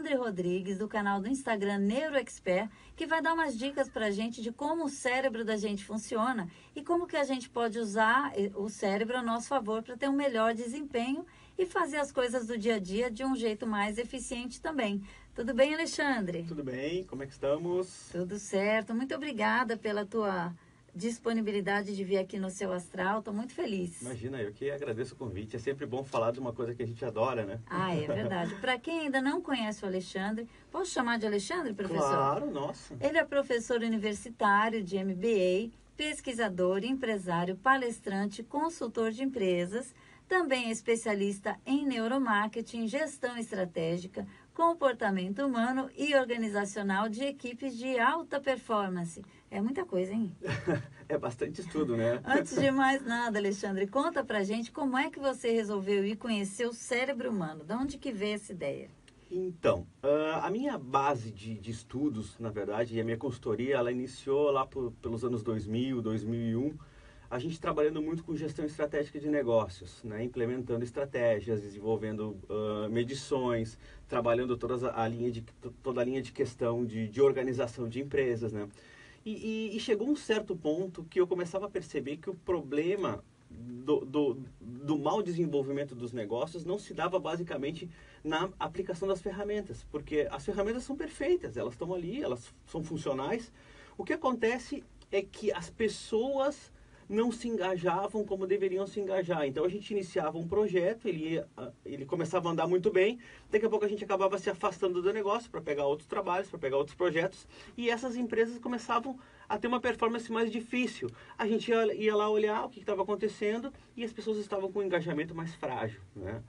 Alexandre Rodrigues, do canal do Instagram NeuroExpert, que vai dar umas dicas para a gente de como o cérebro da gente funciona e como que a gente pode usar o cérebro a nosso favor para ter um melhor desempenho e fazer as coisas do dia a dia de um jeito mais eficiente também. Tudo bem, Alexandre? Tudo bem, como é que estamos? Tudo certo. Muito obrigada pela tua disponibilidade de vir aqui no Seu Astral. Estou muito feliz. Imagina, eu que agradeço o convite. É sempre bom falar de uma coisa que a gente adora, né? Ah, é verdade. Para quem ainda não conhece o Alexandre, posso chamar de Alexandre, professor? Claro, nossa. Ele é professor universitário de MBA, pesquisador, empresário, palestrante, consultor de empresas, também é especialista em neuromarketing, gestão estratégica, comportamento humano e organizacional de equipes de alta performance. É muita coisa, hein? É bastante estudo, né? Antes de mais nada, Alexandre, conta pra gente como é que você resolveu ir conhecer o cérebro humano. De onde que veio essa ideia? Então, a minha base de estudos, na verdade, e a minha consultoria, ela iniciou lá pelos anos 2000, 2001, a gente trabalhando muito com gestão estratégica de negócios, né? Implementando estratégias, desenvolvendo medições, trabalhando toda a linha de questão de organização de empresas, né? E chegou um certo ponto que eu começava a perceber que o problema do mau desenvolvimento dos negócios não se dava basicamente na aplicação das ferramentas, porque as ferramentas são perfeitas, elas estão ali, elas são funcionais. O que acontece é que as pessoas não se engajavam como deveriam se engajar. Então a gente iniciava um projeto, ele começava a andar muito bem, daqui a pouco a gente acabava se afastando do negócio para pegar outros trabalhos, para pegar outros projetos, e essas empresas começavam a ter uma performance mais difícil. A gente ia lá olhar o que estava acontecendo e as pessoas estavam com um engajamento mais frágil, né?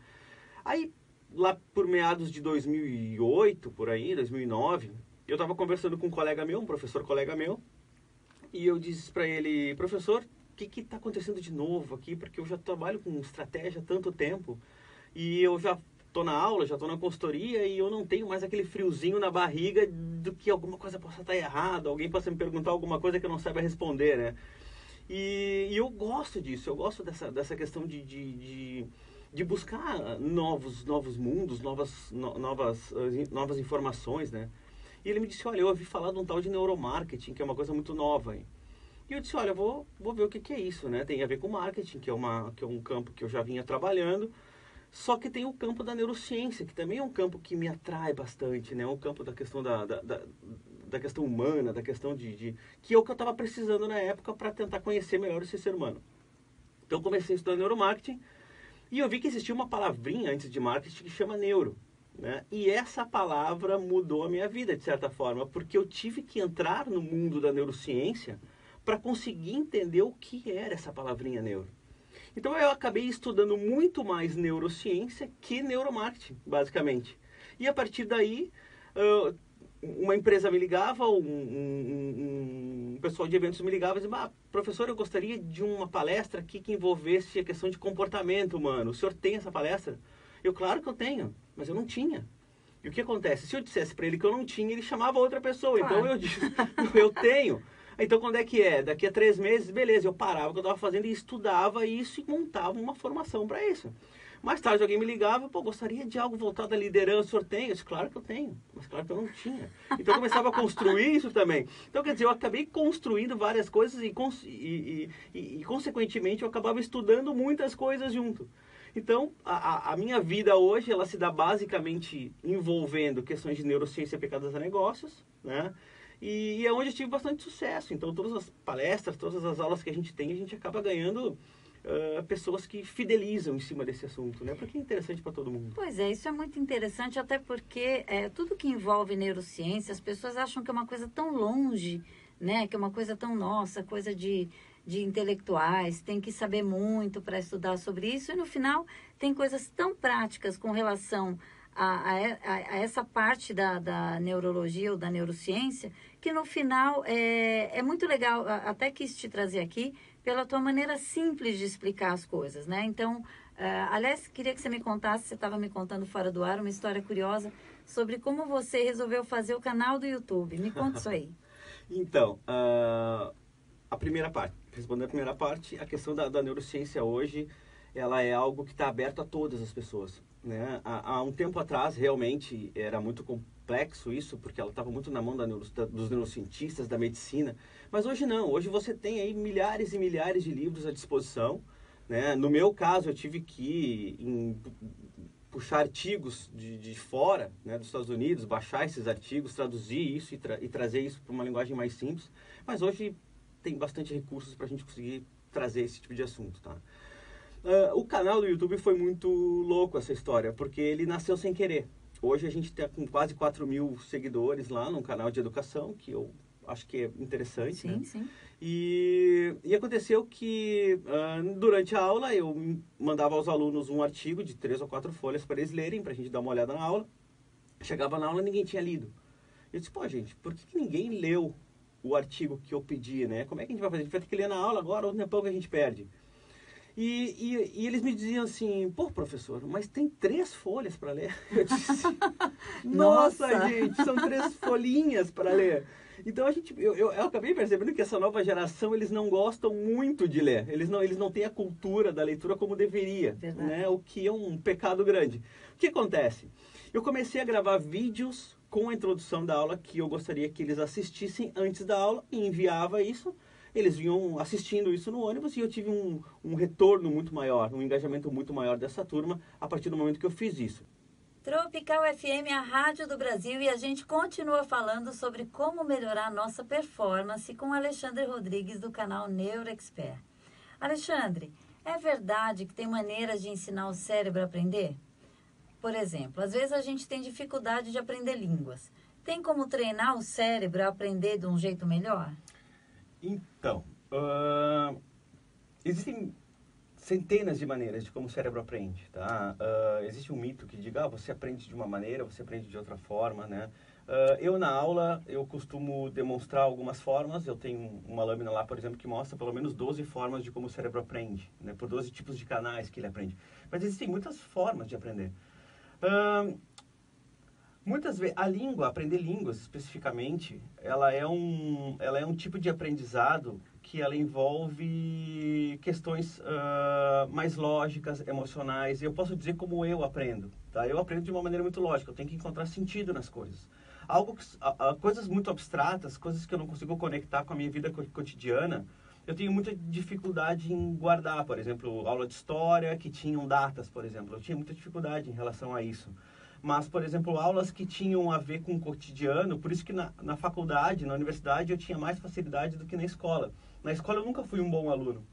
Aí, lá por meados de 2008, por aí, 2009, eu estava conversando com um colega meu, um professor colega meu, e eu disse para ele: professor, o que está acontecendo de novo aqui? Porque eu já trabalho com estratégia há tanto tempo e eu já estou na aula, já estou na consultoria e eu não tenho mais aquele friozinho na barriga do que alguma coisa possa estar errada, alguém possa me perguntar alguma coisa que eu não saiba responder, né? E eu gosto disso, eu gosto dessa questão de buscar novos mundos, novas informações, né? E ele me disse: olha, eu ouvi falar de um tal de neuromarketing, que é uma coisa muito nova, hein? E eu disse: olha, vou ver o que é isso, né? Tem a ver com marketing, que é um campo que eu já vinha trabalhando, só que tem o campo da neurociência, que também é um campo que me atrai bastante, né? Um campo da questão da questão humana, da questão que é o que eu estava precisando na época para tentar conhecer melhor esse ser humano. Então eu comecei a estudar neuromarketing e eu vi que existia uma palavrinha antes de marketing que chama neuro, né? E essa palavra mudou a minha vida, de certa forma, porque eu tive que entrar no mundo da neurociência para conseguir entender o que era essa palavrinha neuro. Então eu acabei estudando muito mais neurociência que neuromarketing, basicamente. E a partir daí, uma empresa me ligava, um pessoal de eventos me ligava e dizia: professor, eu gostaria de uma palestra aqui que envolvesse a questão de comportamento humano. O senhor tem essa palestra? Eu: claro que eu tenho, mas eu não tinha. E o que acontece? Se eu dissesse para ele que eu não tinha, ele chamava outra pessoa. Claro. Então eu disse: eu tenho. Então, quando é que é? Daqui a 3 meses, beleza, eu parava o que eu estava fazendo e estudava isso e montava uma formação para isso. Mais tarde alguém me ligava: pô, gostaria de algo voltado à liderança, o senhor tem? Eu disse: claro que eu tenho, mas claro que eu não tinha. Então eu começava a construir isso também. Então, quer dizer, eu acabei construindo várias coisas e consequentemente, eu acabava estudando muitas coisas junto. Então, a minha vida hoje, ela se dá basicamente envolvendo questões de neurociência aplicadas a negócios, né? E é onde eu tive bastante sucesso. Então, todas as palestras, todas as aulas que a gente acaba ganhando pessoas que fidelizam em cima desse assunto, né? Porque é interessante para todo mundo. Pois é, isso é muito interessante, até porque tudo que envolve neurociência, as pessoas acham que é uma coisa tão longe, né? Que é uma coisa tão nossa, coisa de intelectuais, tem que saber muito para estudar sobre isso. E no final, tem coisas tão práticas com relação a essa parte da neurologia ou da neurociência, que no final é muito legal, até quis te trazer aqui, pela tua maneira simples de explicar as coisas, né? Então, aliás, queria que você me contasse, você estava me contando fora do ar, uma história curiosa sobre como você resolveu fazer o canal do YouTube. Me conta isso aí. Então, a primeira parte, respondendo a primeira parte, a questão da neurociência hoje, ela é algo que está aberto a todas as pessoas, né? Há um tempo atrás, realmente, era muito complexo isso, porque ela estava muito na mão dos neurocientistas, da medicina, mas hoje não. Hoje você tem aí milhares e milhares de livros à disposição, né? No meu caso, eu tive que puxar artigos de fora, né, dos Estados Unidos, baixar esses artigos, traduzir isso e trazer isso para uma linguagem mais simples, mas hoje tem bastante recursos para a gente conseguir trazer esse tipo de assunto, tá? O canal do YouTube foi muito louco essa história, porque ele nasceu sem querer. Hoje a gente está com quase 4.000 seguidores lá no canal de educação, que eu acho que é interessante. Sim, né? sim. E aconteceu que durante a aula eu mandava aos alunos um artigo de 3 ou 4 folhas para eles lerem, para a gente dar uma olhada na aula. Chegava na aula e ninguém tinha lido. Eu disse, pô gente, por que ninguém leu o artigo que eu pedi, né? Como é que a gente vai fazer? A gente vai ter que ler na aula agora, ou tempão que a gente perde. E eles me diziam assim, pô professor, mas tem 3 folhas para ler. Eu disse, nossa gente, são 3 folhinhas para ler. Então eu acabei percebendo que essa nova geração, eles não gostam muito de ler. Eles não têm a cultura da leitura como deveria, né? O que é um pecado grande. O que acontece? Eu comecei a gravar vídeos com a introdução da aula que eu gostaria que eles assistissem antes da aula e enviava isso. Eles vinham assistindo isso no ônibus e eu tive um retorno muito maior, um engajamento muito maior dessa turma a partir do momento que eu fiz isso. Tropical FM, a rádio do Brasil, e a gente continua falando sobre como melhorar a nossa performance com Alexandre Rodrigues do canal NeuroExpert. Alexandre, é verdade que tem maneiras de ensinar o cérebro a aprender? Por exemplo, às vezes a gente tem dificuldade de aprender línguas. Tem como treinar o cérebro a aprender de um jeito melhor? Então, existem centenas de maneiras de como o cérebro aprende, tá? Existe um mito que diga, você aprende de uma maneira, você aprende de outra forma, né? Eu na aula, eu costumo demonstrar algumas formas, eu tenho uma lâmina lá, por exemplo, que mostra pelo menos 12 formas de como o cérebro aprende, né? Por 12 tipos de canais que ele aprende. Mas existem muitas formas de aprender. Muitas vezes, aprender línguas especificamente, ela é um tipo de aprendizado que ela envolve questões mais lógicas, emocionais. E eu posso dizer como eu aprendo, tá? Eu aprendo de uma maneira muito lógica, eu tenho que encontrar sentido nas coisas. Coisas muito abstratas, coisas que eu não consigo conectar com a minha vida cotidiana, eu tenho muita dificuldade em guardar. Por exemplo, aula de história que tinham datas, por exemplo. Eu tinha muita dificuldade em relação a isso. Mas, por exemplo, aulas que tinham a ver com o cotidiano, por isso que na faculdade, na universidade, eu tinha mais facilidade do que na escola. Na escola eu nunca fui um bom aluno.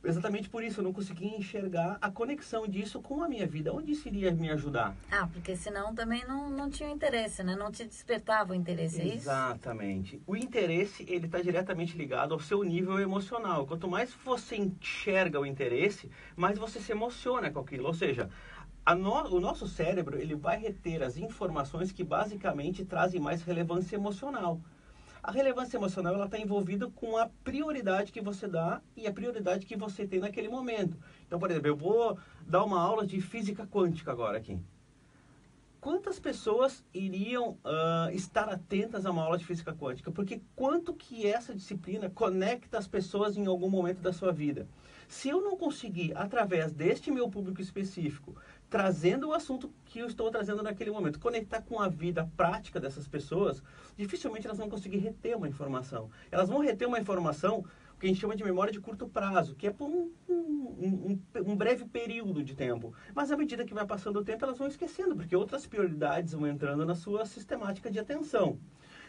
Exatamente por isso, eu não conseguia enxergar a conexão disso com a minha vida. Onde isso iria me ajudar? Porque senão também não tinha interesse, né? Não te despertava o interesse, é isso? Exatamente. O interesse, ele está diretamente ligado ao seu nível emocional. Quanto mais você enxerga o interesse, mais você se emociona com aquilo. Ou seja, o nosso cérebro, ele vai reter as informações que basicamente trazem mais relevância emocional. A relevância emocional, ela está envolvida com a prioridade que você dá e a prioridade que você tem naquele momento. Então, por exemplo, eu vou dar uma aula de física quântica agora aqui. Quantas pessoas iriam estar atentas a uma aula de física quântica? Porque quanto que essa disciplina conecta as pessoas em algum momento da sua vida? Se eu não conseguir, através deste meu público específico, trazendo o assunto que eu estou trazendo naquele momento, conectar com a vida prática dessas pessoas, dificilmente elas vão conseguir reter uma informação. Elas vão reter uma informação que a gente chama de memória de curto prazo, que é por um breve período de tempo. Mas à medida que vai passando o tempo, elas vão esquecendo, porque outras prioridades vão entrando na sua sistemática de atenção.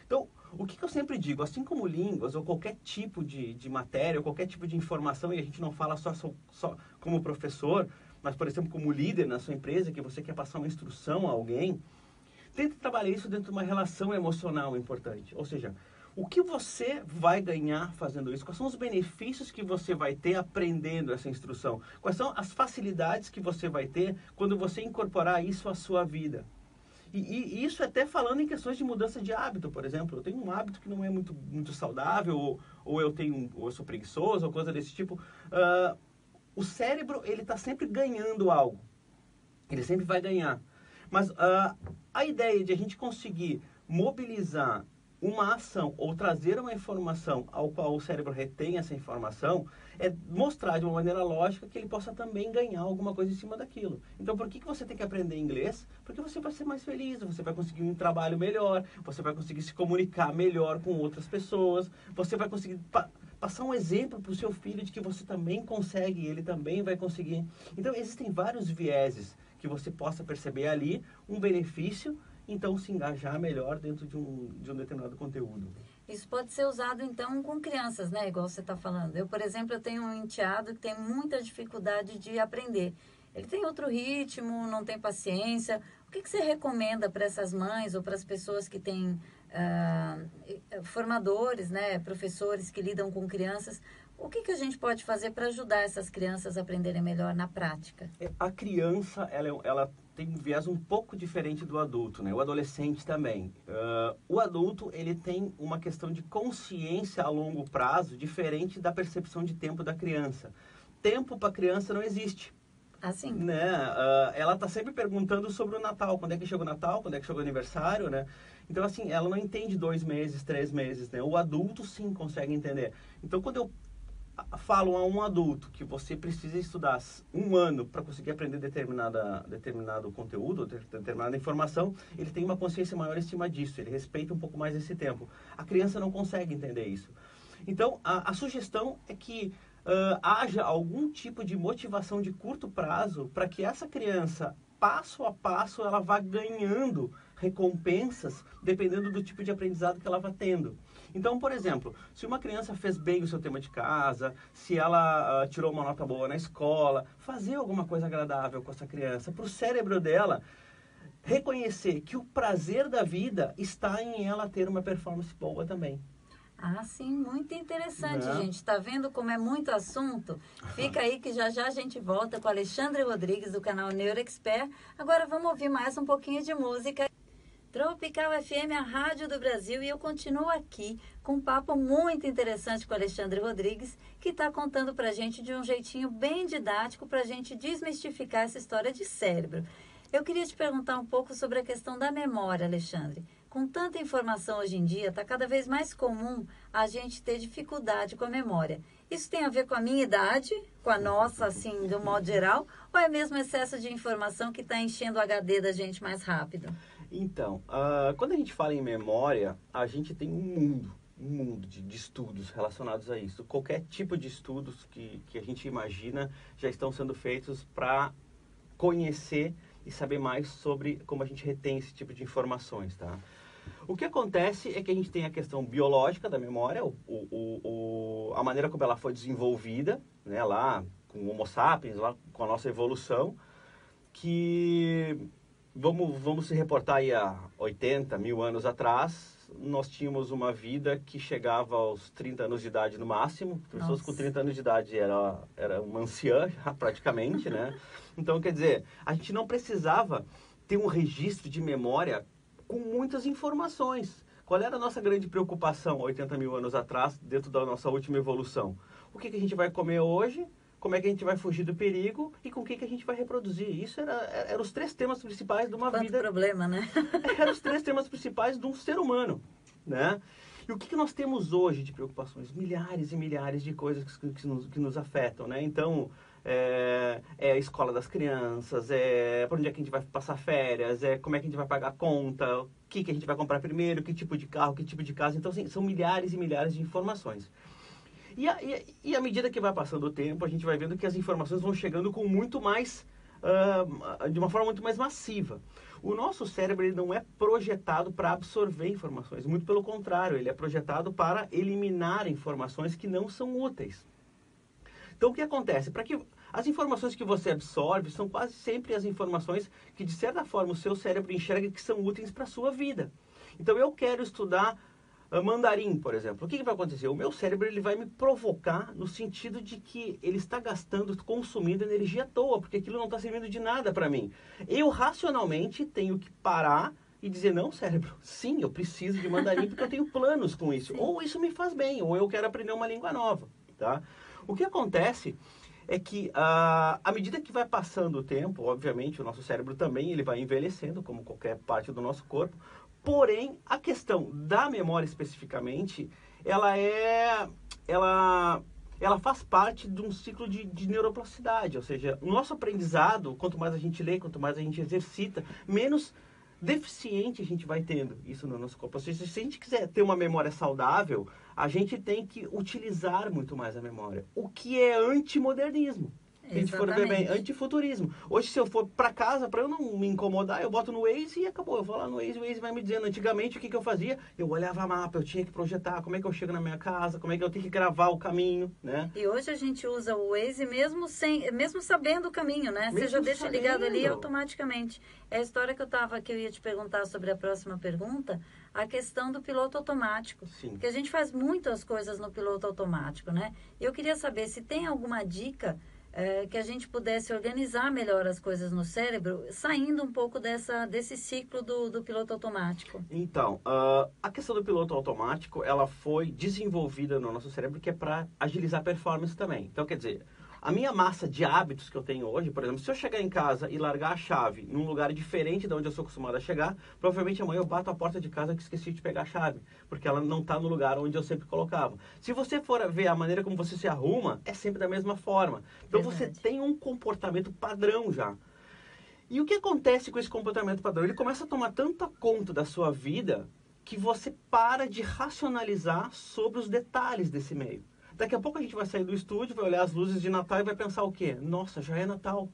Então, o que eu sempre digo, assim como línguas ou qualquer tipo de matéria, ou qualquer tipo de informação, e a gente não fala só como professor, mas, por exemplo, como líder na sua empresa, que você quer passar uma instrução a alguém, tente trabalhar isso dentro de uma relação emocional importante. Ou seja, o que você vai ganhar fazendo isso? Quais são os benefícios que você vai ter aprendendo essa instrução? Quais são as facilidades que você vai ter quando você incorporar isso à sua vida? E isso até falando em questões de mudança de hábito, por exemplo. Eu tenho um hábito que não é muito saudável, ou eu sou preguiçoso, ou coisa desse tipo. O cérebro, ele está sempre ganhando algo. Ele sempre vai ganhar. Mas a ideia de a gente conseguir mobilizar uma ação ou trazer uma informação ao qual o cérebro retém essa informação é mostrar de uma maneira lógica que ele possa também ganhar alguma coisa em cima daquilo. Então, por que você tem que aprender inglês? Porque você vai ser mais feliz, você vai conseguir um trabalho melhor, você vai conseguir se comunicar melhor com outras pessoas, você vai conseguir passar um exemplo para o seu filho de que você também consegue, ele também vai conseguir. Então, existem vários vieses que você possa perceber ali, um benefício, então se engajar melhor dentro de um determinado conteúdo. Isso pode ser usado, então, com crianças, né? Igual você está falando. Eu, por exemplo, eu tenho um enteado que tem muita dificuldade de aprender. Ele tem outro ritmo, não tem paciência. O que você recomenda para essas mães ou para as pessoas que têm formadores, né? Professores que lidam com crianças? O que a gente pode fazer para ajudar essas crianças a aprenderem melhor na prática? A criança, ela tem um viés um pouco diferente do adulto, né? O adolescente também. O adulto, ele tem uma questão de consciência a longo prazo diferente da percepção de tempo da criança. Tempo para a criança não existe. Assim. Né? Ela está sempre perguntando sobre o Natal. Quando é que chega o Natal? Quando é que chega o aniversário? Né? Então, assim, ela não entende 2 meses, 3 meses. Né? O adulto, sim, consegue entender. Então, quando eu falo a um adulto que você precisa estudar 1 ano para conseguir aprender determinado conteúdo, determinada informação, ele tem uma consciência maior em cima disso, ele respeita um pouco mais esse tempo. A criança não consegue entender isso. Então, a sugestão é que haja algum tipo de motivação de curto prazo para que essa criança, passo a passo, ela vá ganhando recompensas dependendo do tipo de aprendizado que ela vá tendo. Então, por exemplo, se uma criança fez bem o seu tema de casa, se ela tirou uma nota boa na escola, fazer alguma coisa agradável com essa criança, para o cérebro dela reconhecer que o prazer da vida está em ela ter uma performance boa também. Ah, sim, muito interessante, Né? gente. Está vendo como é muito assunto? Fica aí que já já a gente volta com Alexandre Rodrigues, do canal NeuroExpert. Agora vamos ouvir mais um pouquinho de música. Tropical FM, a rádio do Brasil, e eu continuo aqui com um papo muito interessante com o Alexandre Rodrigues, que está contando para a gente de um jeitinho bem didático para a gente desmistificar essa história de cérebro. Eu queria te perguntar um pouco sobre a questão da memória, Alexandre. Com tanta informação hoje em dia, está cada vez mais comum a gente ter dificuldade com a memória. Isso tem a ver com a minha idade, com a nossa, assim, de um modo geral, ou é mesmo excesso de informação que está enchendo o HD da gente mais rápido? Então, quando a gente fala em memória, a gente tem um mundo de estudos relacionados a isso. Qualquer tipo de estudos que a gente imagina já estão sendo feitos para conhecer e saber mais sobre como a gente retém esse tipo de informações, tá? O que acontece é que a gente tem a questão biológica da memória, a maneira como ela foi desenvolvida, né, lá com o Homo sapiens, lá com a nossa evolução, que vamos se reportar aí a 80 mil anos atrás, nós tínhamos uma vida que chegava aos 30 anos de idade no máximo. Pessoas com 30 anos de idade era uma anciã já, praticamente, né? Então, quer dizer, a gente não precisava ter um registro de memória com muitas informações. Qual era a nossa grande preocupação 80 mil anos atrás, dentro da nossa última evolução? O que a gente vai comer hoje? Como é que a gente vai fugir do perigo e com o que a gente vai reproduzir? Isso eram os 3 temas principais de uma vida. Quanto problema, né? Eram os 3 temas principais de um ser humano, né? E o que nós temos hoje de preocupações? Milhares e milhares de coisas que nos afetam, né? Então, é a escola das crianças, para onde é que a gente vai passar férias, como é que a gente vai pagar a conta, o que a gente vai comprar primeiro, que tipo de carro, que tipo de casa. Então, assim, são milhares e milhares de informações. E à medida que vai passando o tempo, a gente vai vendo que as informações vão chegando com muito mais, de uma forma muito mais massiva. O nosso cérebro ele não é projetado para absorver informações, muito pelo contrário, ele é projetado para eliminar informações que não são úteis. Então, o que acontece? Para que as informações que você absorve são quase sempre as informações que, de certa forma, o seu cérebro enxerga que são úteis para a sua vida. Então, eu quero estudar mandarim, por exemplo. O que vai acontecer? O meu cérebro ele vai me provocar no sentido de que ele está gastando, consumindo energia à toa, porque aquilo não está servindo de nada para mim. Eu, racionalmente, tenho que parar e dizer, não, cérebro, sim, eu preciso de mandarim porque eu tenho planos com isso. Sim. Ou isso me faz bem, ou eu quero aprender uma língua nova, tá? O que acontece é que, à medida que vai passando o tempo, obviamente, o nosso cérebro também ele vai envelhecendo, como qualquer parte do nosso corpo. Porém, a questão da memória especificamente, ela faz parte de um ciclo de neuroplasticidade, ou seja, o nosso aprendizado, quanto mais a gente lê, quanto mais a gente exercita, menos deficiente a gente vai tendo isso no nosso corpo. Ou seja, se a gente quiser ter uma memória saudável, a gente tem que utilizar muito mais a memória, o que é antimodernismo. Se a gente for ver bem, antifuturismo. Hoje, se eu for para casa, para eu não me incomodar, eu boto no Waze e acabou. Eu vou lá no Waze, o Waze vai me dizendo. Antigamente, o que eu fazia? Eu olhava mapa, eu tinha que projetar como é que eu chego na minha casa, como é que eu tenho que gravar o caminho, né? E hoje a gente usa o Waze mesmo sabendo o caminho, né? Você já deixa ligado ali automaticamente. É a história que eu ia te perguntar sobre a próxima pergunta, a questão do piloto automático. Sim. Porque a gente faz muitas coisas no piloto automático, né? E eu queria saber se tem alguma dica que a gente pudesse organizar melhor as coisas no cérebro, saindo um pouco desse ciclo do piloto automático. Então, a questão do piloto automático, ela foi desenvolvida no nosso cérebro que é para agilizar a performance também. Então, quer dizer, a minha massa de hábitos que eu tenho hoje, por exemplo, se eu chegar em casa e largar a chave num lugar diferente de onde eu sou acostumado a chegar, provavelmente amanhã eu bato a porta de casa que esqueci de pegar a chave, porque ela não está no lugar onde eu sempre colocava. Se você for ver a maneira como você se arruma, é sempre da mesma forma. Então você tem um comportamento padrão já. E o que acontece com esse comportamento padrão? Ele começa a tomar tanta conta da sua vida que você para de racionalizar sobre os detalhes desse meio. Daqui a pouco a gente vai sair do estúdio, vai olhar as luzes de Natal e vai pensar o quê? Nossa, já é Natal.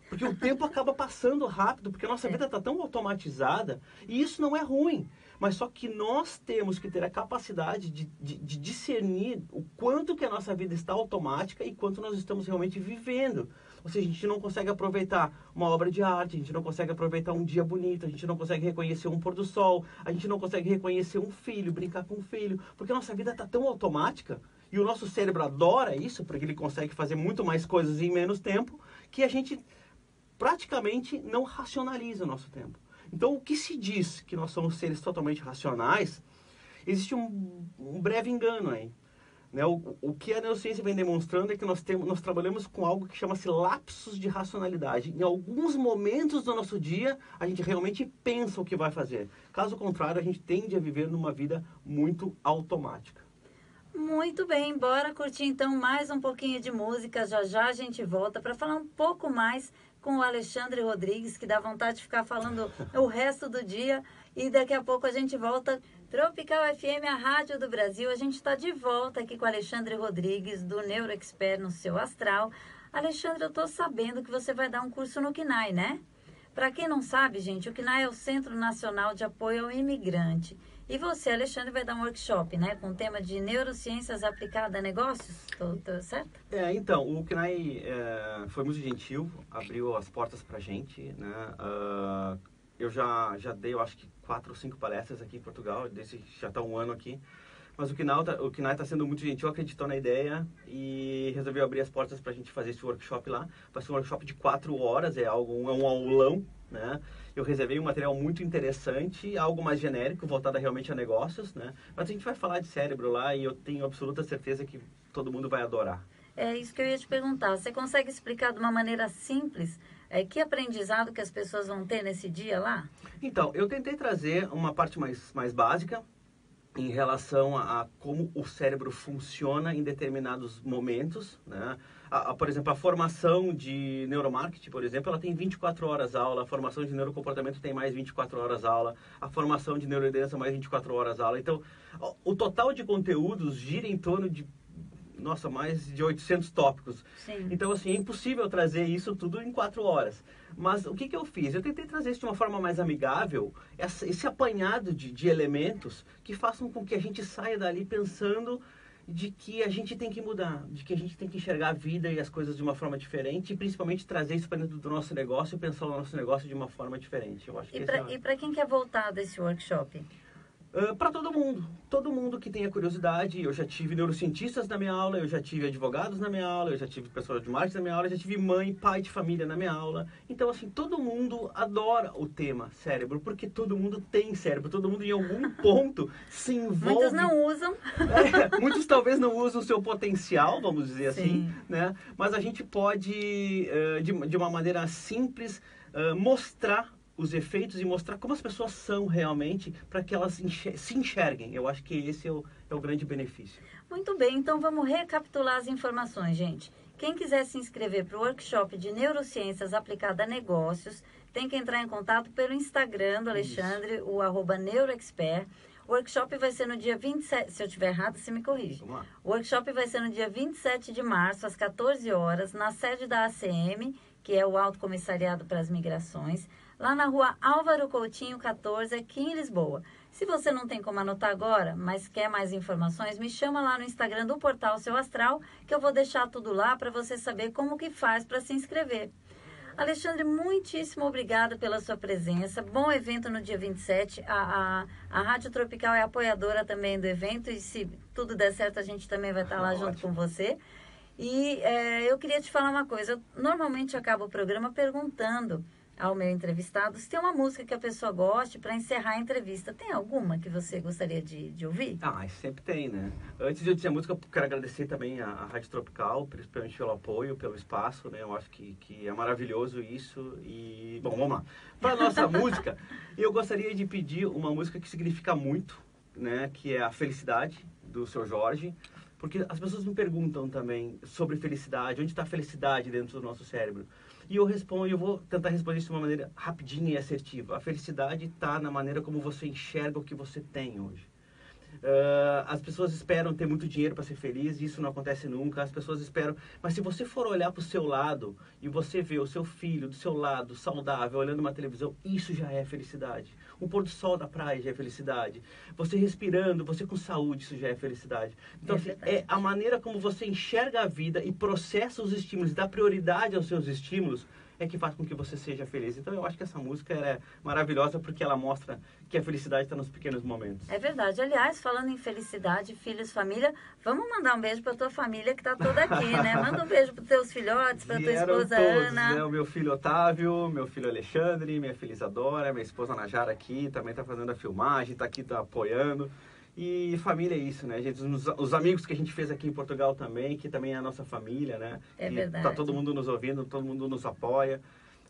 Porque o tempo acaba passando rápido, porque a nossa vida está tão automatizada, e isso não é ruim. Mas só que nós temos que ter a capacidade de discernir o quanto que a nossa vida está automática e quanto nós estamos realmente vivendo. Ou seja, a gente não consegue aproveitar uma obra de arte, a gente não consegue aproveitar um dia bonito, a gente não consegue reconhecer um pôr do sol, a gente não consegue reconhecer um filho, brincar com um filho, porque a nossa vida está tão automática. E o nosso cérebro adora isso, porque ele consegue fazer muito mais coisas em menos tempo, que a gente praticamente não racionaliza o nosso tempo. Então, o que se diz que nós somos seres totalmente racionais, existe um breve engano aí. Né? O que a neurociência vem demonstrando é que nós trabalhamos com algo que chama-se lapsos de racionalidade. Em alguns momentos do nosso dia, a gente realmente pensa o que vai fazer. Caso contrário, a gente tende a viver numa vida muito automática. Muito bem, bora curtir então mais um pouquinho de música. Já já a gente volta para falar um pouco mais com o Alexandre Rodrigues, que dá vontade de ficar falando o resto do dia. E daqui a pouco a gente volta. Tropical FM, a rádio do Brasil. A gente está de volta aqui com o Alexandre Rodrigues, do NeuroExpert no Seu Astral. Alexandre, eu estou sabendo que você vai dar um curso no CNAE, né? Para quem não sabe, gente, o CNAE é o Centro Nacional de Apoio ao Imigrante. E você, Alexandre, vai dar um workshop, né? Com o tema de neurociências aplicadas a negócios, tô certo? Então, o CNAE foi muito gentil, abriu as portas pra gente, né? Eu já dei, eu acho que 4 ou 5 palestras aqui em Portugal, já está um ano aqui. Mas o CNAE está sendo muito gentil, acreditou na ideia e resolveu abrir as portas para a gente fazer esse workshop lá. Vai ser um workshop de 4 horas, é um aulão, né? Eu reservei um material muito interessante, algo mais genérico, voltado realmente a negócios, né? Mas a gente vai falar de cérebro lá e eu tenho absoluta certeza que todo mundo vai adorar. É isso que eu ia te perguntar. Você consegue explicar de uma maneira simples que aprendizado que as pessoas vão ter nesse dia lá? Então, eu tentei trazer uma parte mais básica, em relação a como o cérebro funciona em determinados momentos, né? Por exemplo, a formação de neuromarketing, por exemplo, ela tem 24 horas aula, a formação de neurocomportamento tem mais 24 horas aula, a formação de neuroliderança mais 24 horas aula. Então, o total de conteúdos gira em torno de, mais de 800 tópicos. Sim. Então, assim, é impossível trazer isso tudo em 4 horas. Mas o que eu fiz? Eu tentei trazer isso de uma forma mais amigável, esse apanhado de elementos que façam com que a gente saia dali pensando de que a gente tem que mudar, de que a gente tem que enxergar a vida e as coisas de uma forma diferente e principalmente trazer isso para dentro do nosso negócio e pensar o nosso negócio de uma forma diferente. Eu acho que e para quem quer voltar desse workshop? Para todo mundo que tenha curiosidade. Eu já tive neurocientistas na minha aula, eu já tive advogados na minha aula, eu já tive pessoas de marketing na minha aula, eu já tive mãe, pai de família na minha aula. Então, assim, todo mundo adora o tema cérebro, porque todo mundo tem cérebro, todo mundo em algum ponto se envolve. Muitos não usam. Muitos talvez não usam o seu potencial, vamos dizer Sim. assim, né? Mas a gente pode, de uma maneira simples, mostrar os efeitos e mostrar como as pessoas são realmente para que elas se enxerguem. Eu acho que esse é o grande benefício. Muito bem, então vamos recapitular as informações, gente. Quem quiser se inscrever para o workshop de neurociências aplicada a negócios, tem que entrar em contato pelo Instagram do Alexandre, o @neuroexpert. O workshop vai ser no dia 27, se eu estiver errado, você me corrige. Vamos lá. O workshop vai ser no dia 27 de março, às 14 horas, na sede da ACM, que é o Alto Comissariado para as Migrações, lá na rua Álvaro Coutinho, 14, aqui em Lisboa. Se você não tem como anotar agora, mas quer mais informações, me chama lá no Instagram do Portal Seu Astral, que eu vou deixar tudo lá para você saber como que faz para se inscrever. Alexandre, muitíssimo obrigada pela sua presença. Bom evento no dia 27. A Rádio Tropical é apoiadora também do evento e se tudo der certo, a gente também vai estar lá junto com você. E eu queria te falar uma coisa. Eu normalmente acabo o programa perguntando ao meu entrevistado se tem uma música que a pessoa goste para encerrar a entrevista. Tem alguma que você gostaria de ouvir? Sempre tem, né? Antes de eu dizer a música, eu quero agradecer também a Rádio Tropical, principalmente pelo apoio, pelo espaço, né? Eu acho que é maravilhoso isso. E, bom, vamos lá. Para a nossa música, eu gostaria de pedir uma música que significa muito, né? Que é a Felicidade, do Seu Jorge. Porque as pessoas me perguntam também sobre felicidade, onde está a felicidade dentro do nosso cérebro. E eu vou tentar responder isso de uma maneira rapidinha e assertiva. A felicidade está na maneira como você enxerga o que você tem hoje. As pessoas esperam ter muito dinheiro para ser feliz, e isso não acontece nunca. As pessoas esperam, mas se você for olhar para o seu lado e você vê o seu filho do seu lado, saudável, olhando uma televisão, isso já é felicidade. O pôr do sol da praia já é felicidade. Você respirando, você com saúde, isso já é felicidade. Então, é a maneira como você enxerga a vida e processa os estímulos, dá prioridade aos seus estímulos, é que faz com que você seja feliz. Então, eu acho que essa música é maravilhosa porque ela mostra que a felicidade está nos pequenos momentos. É verdade. Aliás, falando em felicidade, filhos, família, vamos mandar um beijo para tua família que está toda aqui, né? Manda um beijo para os teus filhotes, para tua esposa todos, Ana. Né? O meu filho Otávio, meu filho Alexandre, minha filha Isadora, minha esposa Najara aqui, também está fazendo a filmagem, está aqui, está apoiando. E família é isso, né, gente? Os amigos que a gente fez aqui em Portugal também, que também é a nossa família, né? É verdade. Tá todo mundo nos ouvindo, todo mundo nos apoia.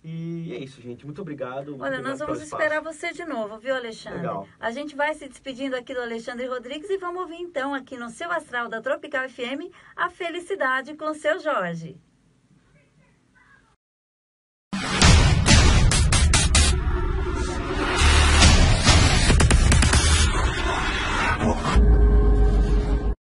E é isso, gente. Muito obrigado. Olha, nós vamos esperar você de novo, viu, Alexandre? Legal. A gente vai se despedindo aqui do Alexandre Rodrigues e vamos ouvir então aqui no Seu Astral da Tropical FM a Felicidade com o Seu Jorge.